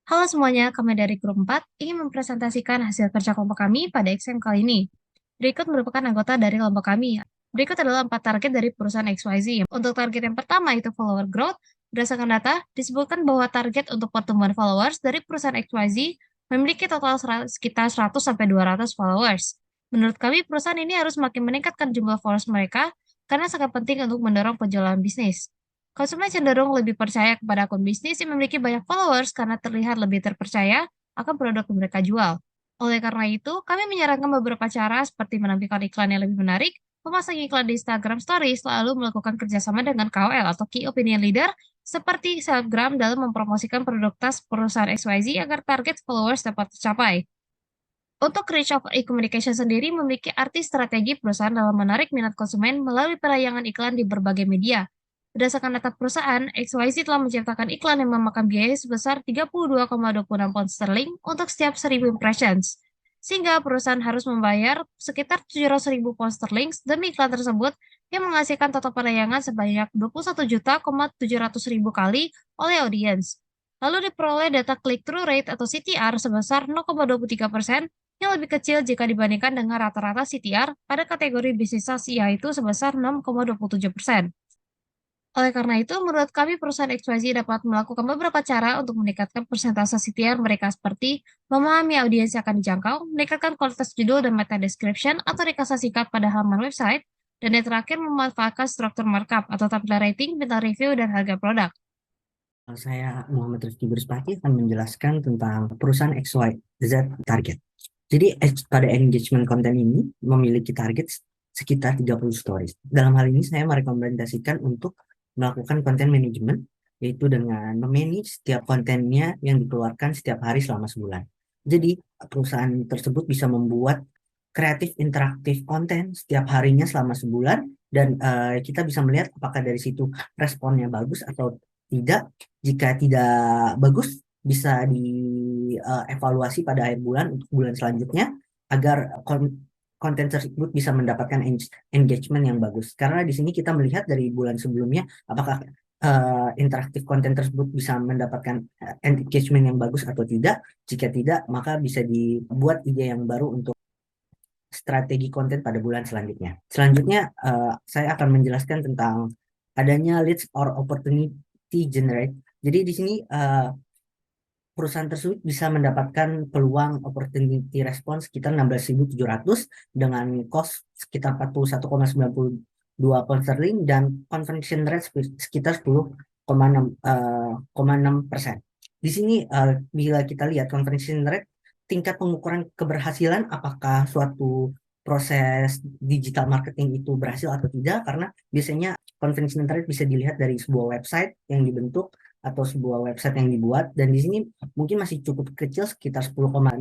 Halo semuanya, kami dari grup 4 ingin mempresentasikan hasil kerja kelompok kami pada XM kali ini. Berikut merupakan anggota dari kelompok kami. Berikut adalah 4 target dari perusahaan XYZ. Untuk target yang pertama itu follower growth. Berdasarkan data, disebutkan bahwa target untuk pertumbuhan followers dari perusahaan XYZ memiliki total sekitar 100-200 followers. Menurut kami, perusahaan ini harus makin meningkatkan jumlah followers mereka karena sangat penting untuk mendorong penjualan bisnis. Konsumen cenderung lebih percaya kepada akun bisnis yang memiliki banyak followers karena terlihat lebih terpercaya akan produk yang mereka jual. Oleh karena itu, kami menyarankan beberapa cara seperti menampilkan iklan yang lebih menarik, memasang iklan di Instagram Stories, lalu melakukan kerjasama dengan KOL atau Key Opinion Leader seperti selebgram dalam mempromosikan produk tas perusahaan XYZ agar target followers dapat tercapai. Untuk reach of e-communication sendiri memiliki arti strategi perusahaan dalam menarik minat konsumen melalui penayangan iklan di berbagai media. Berdasarkan data perusahaan, XYZ telah menciptakan iklan yang memakan biaya sebesar 32,26 pound sterling untuk setiap 1.000 impressions. Sehingga perusahaan harus membayar sekitar 700.000 pound sterling demi iklan tersebut yang menghasilkan total penayangan sebanyak 21,700.000 kali oleh audiens. Lalu diperoleh data click-through rate atau CTR sebesar 0,23% yang lebih kecil jika dibandingkan dengan rata-rata CTR pada kategori bisnis SaaS yaitu sebesar 6,27%. Oleh karena itu, menurut kami perusahaan XYZ dapat melakukan beberapa cara untuk meningkatkan persentase CTR mereka seperti memahami audiens yang akan dijangkau, meningkatkan kualitas judul dan meta description atau rekasa singkat pada halaman website, dan yang terakhir memanfaatkan struktur markup atau tampilan rating, bintang review, dan harga produk. Saya Muhammad Rizky Berspati akan menjelaskan tentang perusahaan XYZ target. Jadi pada engagement konten ini memiliki target sekitar 30 stories. Dalam hal ini saya merekomendasikan untuk melakukan konten manajemen, yaitu dengan memanage setiap kontennya yang dikeluarkan setiap hari selama sebulan. Jadi perusahaan tersebut bisa membuat kreatif interaktif konten setiap harinya selama sebulan dan kita bisa melihat apakah dari situ responnya bagus atau tidak. Jika tidak bagus, bisa dievaluasi pada akhir bulan untuk bulan selanjutnya agar konten tersebut bisa mendapatkan engagement yang bagus. Karena di sini kita melihat dari bulan sebelumnya apakah interaktif konten tersebut bisa mendapatkan engagement yang bagus atau tidak. Jika tidak, maka bisa dibuat ide yang baru untuk strategi konten pada bulan selanjutnya. Selanjutnya, saya akan menjelaskan tentang adanya leads or opportunity generate. Jadi di sini perusahaan tersebut bisa mendapatkan peluang opportunity response sekitar 16.700 dengan cost sekitar 41,92 pound sterling dan conversion rate sekitar 10,6%. Di sini bila kita lihat conversion rate, tingkat pengukuran keberhasilan apakah suatu proses digital marketing itu berhasil atau tidak, karena biasanya conversion rate bisa dilihat dari sebuah website yang dibentuk atau sebuah website yang dibuat, dan di sini mungkin masih cukup kecil sekitar 10,6%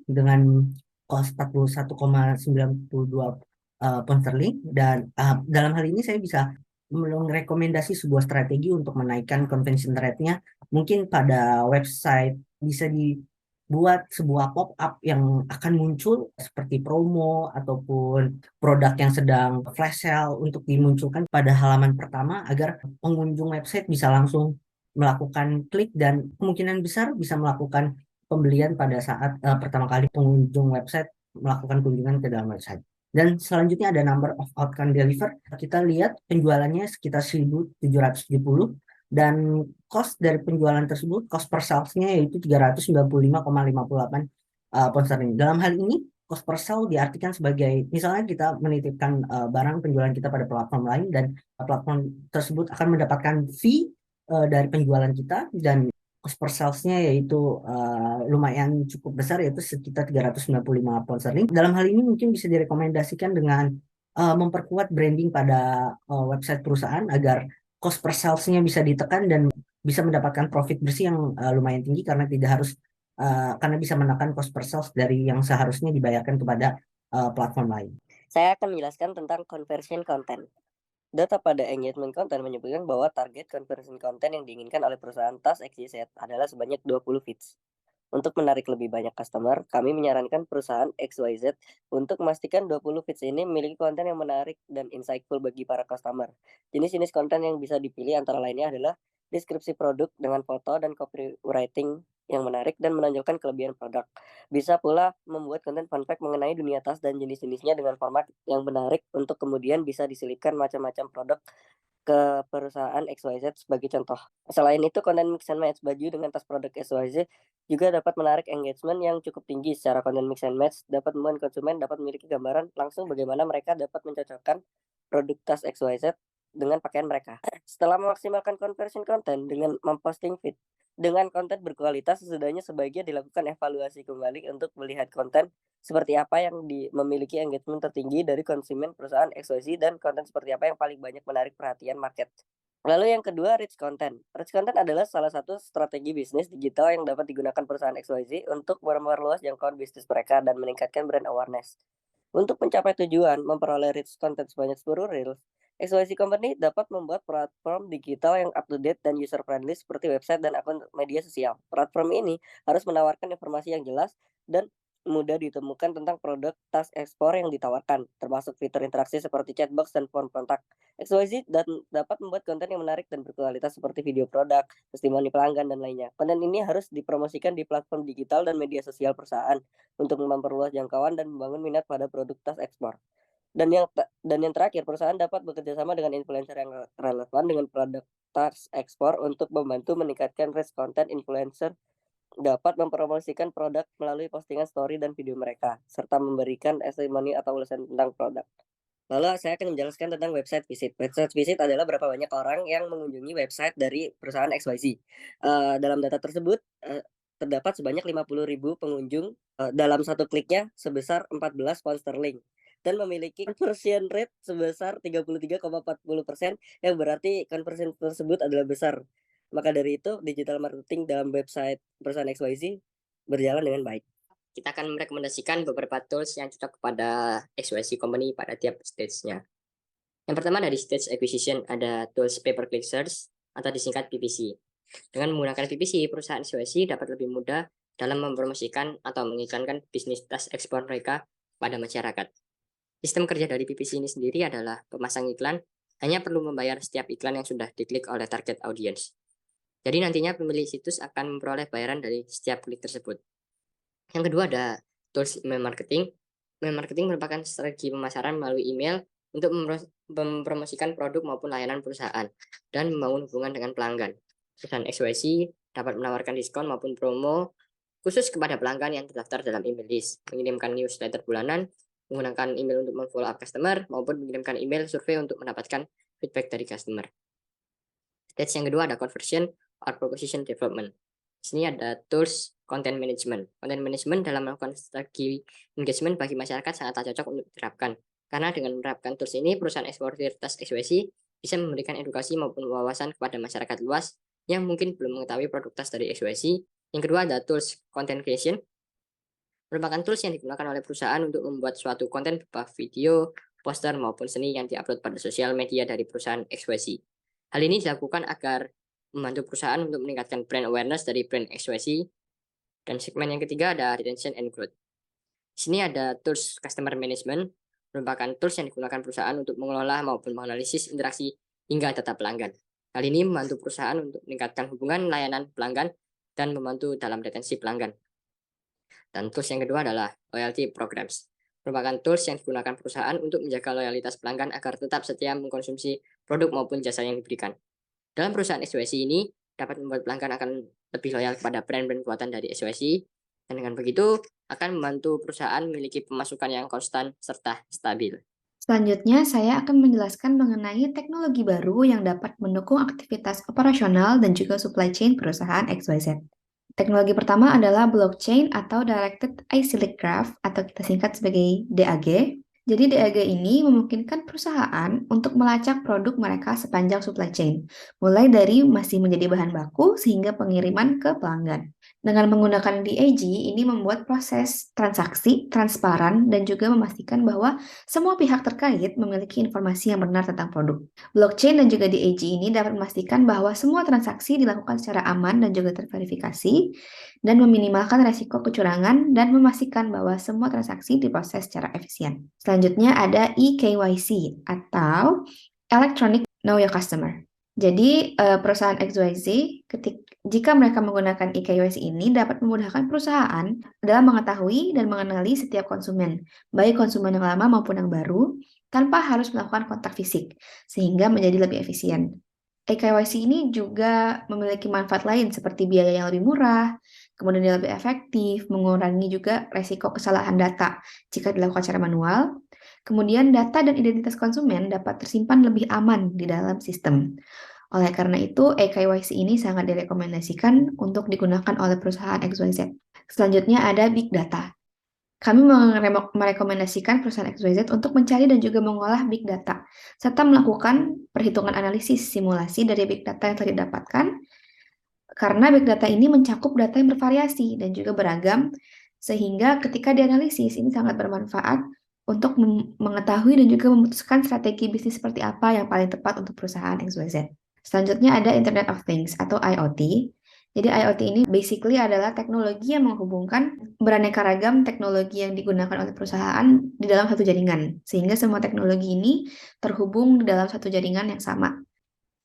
dengan cost 41,92 pound sterling. Dan dalam hal ini saya bisa merekomendasi sebuah strategi untuk menaikkan conversion rate-nya. Mungkin pada website bisa dibuat sebuah pop-up yang akan muncul seperti promo ataupun produk yang sedang flash sale untuk dimunculkan pada halaman pertama agar pengunjung website bisa langsung melakukan klik dan kemungkinan besar bisa melakukan pembelian pada saat pertama kali pengunjung website melakukan kunjungan ke dalam website. Dan selanjutnya ada number of outcome deliver. Kita lihat penjualannya sekitar 1.770 dan cost dari penjualan tersebut, cost per sales-nya yaitu 395,58 pound sterling. Dalam hal ini, cost per sale diartikan sebagai misalnya kita menitipkan barang penjualan kita pada platform lain dan platform tersebut akan mendapatkan fee dari penjualan kita, dan cost per sales-nya yaitu lumayan cukup besar yaitu sekitar 395 pound sterling. Dalam hal ini mungkin bisa direkomendasikan dengan memperkuat branding pada website perusahaan agar cost per sales-nya bisa ditekan dan bisa mendapatkan profit bersih yang lumayan tinggi karena tidak harus karena bisa menekan cost per sales dari yang seharusnya dibayarkan kepada platform lain. Saya akan menjelaskan tentang conversion content. Data pada engagement content menyebutkan bahwa target conversion content yang diinginkan oleh perusahaan tas XYZ adalah sebanyak 20 feeds. Untuk menarik lebih banyak customer, kami menyarankan perusahaan XYZ untuk memastikan 20 feeds ini memiliki konten yang menarik dan insightful bagi para customer. Jenis-jenis konten yang bisa dipilih antara lainnya adalah deskripsi produk dengan foto dan copywriting yang menarik dan menonjolkan kelebihan produk. Bisa pula membuat konten fun fact mengenai dunia tas dan jenis-jenisnya dengan format yang menarik untuk kemudian bisa diselipkan macam-macam produk ke perusahaan XYZ sebagai contoh. Selain itu, konten mix and match baju dengan tas produk XYZ juga dapat menarik engagement yang cukup tinggi. Secara konten mix and match dapat membuat konsumen dapat memiliki gambaran langsung bagaimana mereka dapat mencocokkan produk tas XYZ dengan pakaian mereka. Setelah memaksimalkan conversion konten dengan memposting feed dengan konten berkualitas, sesudahnya sebaiknya dilakukan evaluasi kembali untuk melihat konten seperti apa yang memiliki engagement tertinggi dari konsumen perusahaan XYZ dan konten seperti apa yang paling banyak menarik perhatian market. Lalu yang kedua, rich content. Rich content adalah salah satu strategi bisnis digital yang dapat digunakan perusahaan XYZ untuk memperluas jangkauan bisnis mereka dan meningkatkan brand awareness. Untuk mencapai tujuan memperoleh rich content sebanyak 10 reels, XYZ Company dapat membuat platform digital yang up-to-date dan user-friendly seperti website dan akun media sosial. Platform ini harus menawarkan informasi yang jelas dan mudah ditemukan tentang produk tas ekspor yang ditawarkan, termasuk fitur interaksi seperti chatbox dan form kontak. XYZ dan dapat membuat konten yang menarik dan berkualitas seperti video produk, testimoni pelanggan, dan lainnya. Konten ini harus dipromosikan di platform digital dan media sosial perusahaan untuk memperluas jangkauan dan membangun minat pada produk tas ekspor. Dan yang terakhir, perusahaan dapat bekerja sama dengan influencer yang relevan dengan produk tas ekspor untuk membantu meningkatkan reach konten. Influencer dapat mempromosikan produk melalui postingan story dan video mereka, serta memberikan testimoni atau ulasan tentang produk. Lalu saya akan menjelaskan tentang website visit. Website visit adalah berapa banyak orang yang mengunjungi website dari perusahaan XYZ. Dalam data tersebut, terdapat sebanyak 50.000 pengunjung dalam satu kliknya sebesar 14 pound sterling dan memiliki conversion rate sebesar 33,40%, yang berarti conversion tersebut adalah besar. Maka dari itu, digital marketing dalam website perusahaan XYZ berjalan dengan baik. Kita akan merekomendasikan beberapa tools yang cocok kepada XYZ Company pada tiap stage-nya. Yang pertama dari stage acquisition, ada tools pay per click search atau disingkat PPC. Dengan menggunakan PPC, perusahaan XYZ dapat lebih mudah dalam mempromosikan atau mengiklankan bisnis tas ekspor mereka pada masyarakat. Sistem kerja dari PPC ini sendiri adalah pemasang iklan hanya perlu membayar setiap iklan yang sudah diklik oleh target audience. Jadi nantinya pemilik situs akan memperoleh bayaran dari setiap klik tersebut. Yang kedua ada tools email marketing. Email marketing merupakan strategi pemasaran melalui email untuk mempromosikan produk maupun layanan perusahaan dan membangun hubungan dengan pelanggan. Perusahaan XYZ dapat menawarkan diskon maupun promo khusus kepada pelanggan yang terdaftar dalam email list, mengirimkan newsletter bulanan, menggunakan email untuk memfollow up customer, maupun mengirimkan email survei untuk mendapatkan feedback dari customer. Stage yang kedua ada conversion or proposition development. Di sini ada tools content management. Content management dalam melakukan strategi engagement bagi masyarakat sangatlah cocok untuk diterapkan. Karena dengan menerapkan tools ini, perusahaan eksportir tas XYZ bisa memberikan edukasi maupun wawasan kepada masyarakat luas yang mungkin belum mengetahui produk tas dari XYZ. Yang kedua ada tools content creation. Merupakan tools yang digunakan oleh perusahaan untuk membuat suatu konten berupa video, poster, maupun seni yang diupload pada sosial media dari perusahaan XYZ. Hal ini dilakukan agar membantu perusahaan untuk meningkatkan brand awareness dari brand XYZ. Dan segmen yang ketiga ada retention and growth. Di sini ada tools customer management, merupakan tools yang digunakan perusahaan untuk mengelola maupun menganalisis interaksi hingga data pelanggan. Hal ini membantu perusahaan untuk meningkatkan hubungan layanan pelanggan dan membantu dalam retensi pelanggan. Dan tools yang kedua adalah loyalty programs. Merupakan tools yang digunakan perusahaan untuk menjaga loyalitas pelanggan agar tetap setia mengkonsumsi produk maupun jasa yang diberikan. Dalam perusahaan XYZ ini dapat membuat pelanggan akan lebih loyal kepada brand-brand buatan dari XYZ, dan dengan begitu akan membantu perusahaan memiliki pemasukan yang konstan serta stabil. Selanjutnya, saya akan menjelaskan mengenai teknologi baru yang dapat mendukung aktivitas operasional dan juga supply chain perusahaan XYZ. Teknologi pertama adalah blockchain atau Directed Acyclic Graph atau kita singkat sebagai DAG. Jadi DAG ini memungkinkan perusahaan untuk melacak produk mereka sepanjang supply chain, mulai dari masih menjadi bahan baku hingga pengiriman ke pelanggan. Dengan menggunakan DAG, ini membuat proses transaksi transparan dan juga memastikan bahwa semua pihak terkait memiliki informasi yang benar tentang produk. Blockchain dan juga DAG ini dapat memastikan bahwa semua transaksi dilakukan secara aman dan juga terverifikasi, dan meminimalkan resiko kecurangan dan memastikan bahwa semua transaksi diproses secara efisien. Selanjutnya ada eKYC atau Electronic Know Your Customer. Jadi perusahaan XYZ Jika mereka menggunakan eKYC ini dapat memudahkan perusahaan dalam mengetahui dan mengenali setiap konsumen, baik konsumen yang lama maupun yang baru, tanpa harus melakukan kontak fisik, sehingga menjadi lebih efisien. eKYC ini juga memiliki manfaat lain seperti biaya yang lebih murah, kemudian dia lebih efektif, mengurangi juga resiko kesalahan data jika dilakukan secara manual. Kemudian data dan identitas konsumen dapat tersimpan lebih aman di dalam sistem. Oleh karena itu, eKYC ini sangat direkomendasikan untuk digunakan oleh perusahaan XYZ. Selanjutnya ada Big Data. Kami merekomendasikan perusahaan XYZ untuk mencari dan juga mengolah Big Data, serta melakukan perhitungan analisis simulasi dari Big Data yang telah didapatkan, karena Big Data ini mencakup data yang bervariasi dan juga beragam, sehingga ketika dianalisis ini sangat bermanfaat untuk mengetahui dan juga memutuskan strategi bisnis seperti apa yang paling tepat untuk perusahaan XYZ. Selanjutnya ada Internet of Things atau IoT. Jadi IoT ini basically adalah teknologi yang menghubungkan beraneka ragam teknologi yang digunakan oleh perusahaan di dalam satu jaringan, sehingga semua teknologi ini terhubung di dalam satu jaringan yang sama.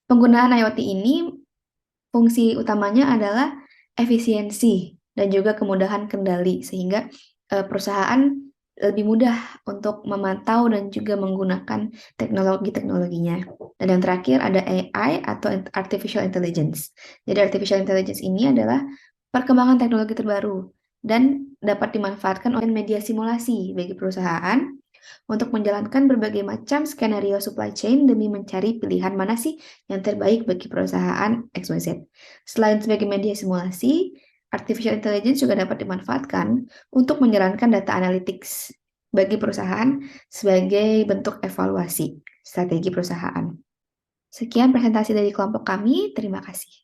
Penggunaan IoT ini fungsi utamanya adalah efisiensi dan juga kemudahan kendali, sehingga perusahaan lebih mudah untuk memantau dan juga menggunakan teknologi-teknologinya. Dan yang terakhir ada AI atau Artificial Intelligence. Jadi Artificial Intelligence ini adalah perkembangan teknologi terbaru dan dapat dimanfaatkan oleh media simulasi bagi perusahaan untuk menjalankan berbagai macam skenario supply chain demi mencari pilihan mana sih yang terbaik bagi perusahaan XYZ. Selain sebagai media simulasi, Artificial Intelligence juga dapat dimanfaatkan untuk menjalankan data analytics bagi perusahaan sebagai bentuk evaluasi strategi perusahaan. Sekian presentasi dari kelompok kami, terima kasih.